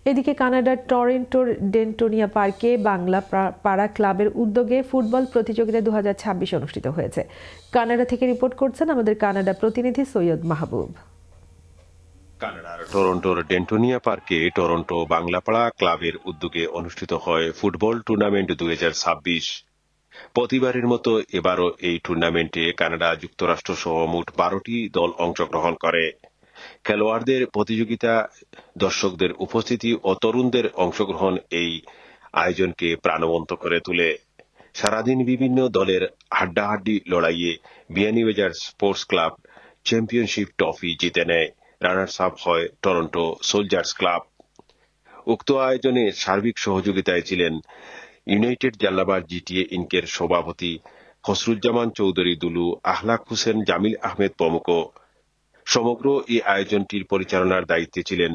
এদিকে কানাডার টরন্টোর ডেন্টোনিয়া পার্কে বাংলা পাড়া ক্লাবের উদ্যোগে ফুটবল প্রতিযোগিতা 2026 অনুষ্ঠিত হয়েছে। কানাডা থেকে রিপোর্ট করছেন আমাদের কানাডা প্রতিনিধি সৈয়দ মাহবুব। কানাডার টরন্টোর ডেন্টোনিয়া পার্কে টরন্টো বাংলাপাড়া ক্লাবের উদ্যোগে অনুষ্ঠিত হয় ফুটবল টুর্নামেন্ট 2026। প্রতিবারের মতো এবারও এই টুর্নামেন্টে কানাডা যুক্তরাষ্ট্র সহ মোট 12টি দল অংশগ্রহণ করে। খেলোয়াড়দের প্রতিযোগিতা, দর্শকদের উপস্থিতি ও তরুণদের অংশগ্রহণ এই আয়োজনকে প্রাণবন্ত করে তোলে। সারাদিন বিভিন্ন দলের হাড্ডাহাড্ডি লড়াইয়ে Beanibazar sports club championship trophy জিতে নেয়। রানার্স আপ হয় টরন্টো সোলজার্স ক্লাব। উক্ত আয়োজনে সার্বিক সহযোগিতায় ছিলেন ইউনাইটেড জালালাবাদ জিটিএ ইনকের সভাপতি খসরুজ্জামান চৌধুরী দুলু, আহলাক হোসেন, জামিল আহমেদ প্রমুখ। সমগ্র এই আয়োজনটির পরিচালনার দায়িত্বে ছিলেন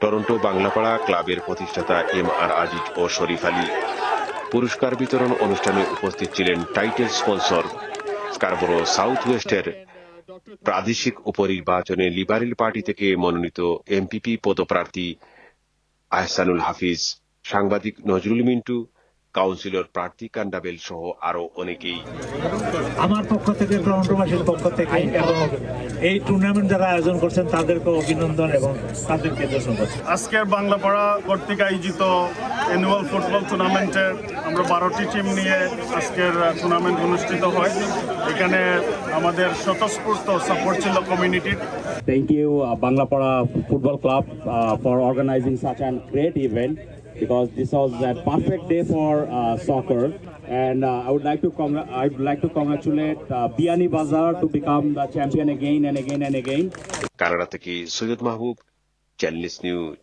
টরন্টো বাংলাপাড়া ক্লাবের প্রতিষ্ঠাতা MR আজিজ ও শরীফ আলী। পুরস্কার বিতরণ অনুষ্ঠানে উপস্থিত ছিলেন টাইটেল স্পন্সর স্কারবোরো সাউথ ওয়েস্টের প্রাদেশিক উপনির্বাচনে লিবারেল পার্টি থেকে মনোনীত এমপিপি পদপ্রার্থী আহসানুল হাফিজ, সাংবাদিক নজরুল মিন্টু, কাউন্সিলর প্রার্থী কান্ডাবেল সহ আরো অনেকেই। আমার পক্ষ থেকে, টরন্টোবাসীর পক্ষ থেকে এবং এই টুর্নামেন্ট যারা আয়োজন করছেন তাদেরকে অভিনন্দন এবং তাদেরকে ধন্যবাদ। আজকের বাংলাপাড়া কর্তৃক আয়োজিত অ্যানুয়াল ফুটবল টুর্নামেন্টের আমরা 12টি টিম নিয়ে আজকের টুর্নামেন্ট অনুষ্ঠিত হয়। এখানে আমাদের স্বতঃস্ফূর্ত সাপোর্ট ছিল কমিউনিটির। Thank you, Banglapara Football Club, for organizing such a great event, because this was a perfect day for soccer. And I would like to congratulate Biani Bazaar to become the champion again and again and again. Canada থেকে সৈয়দ মাহবুব, channel news.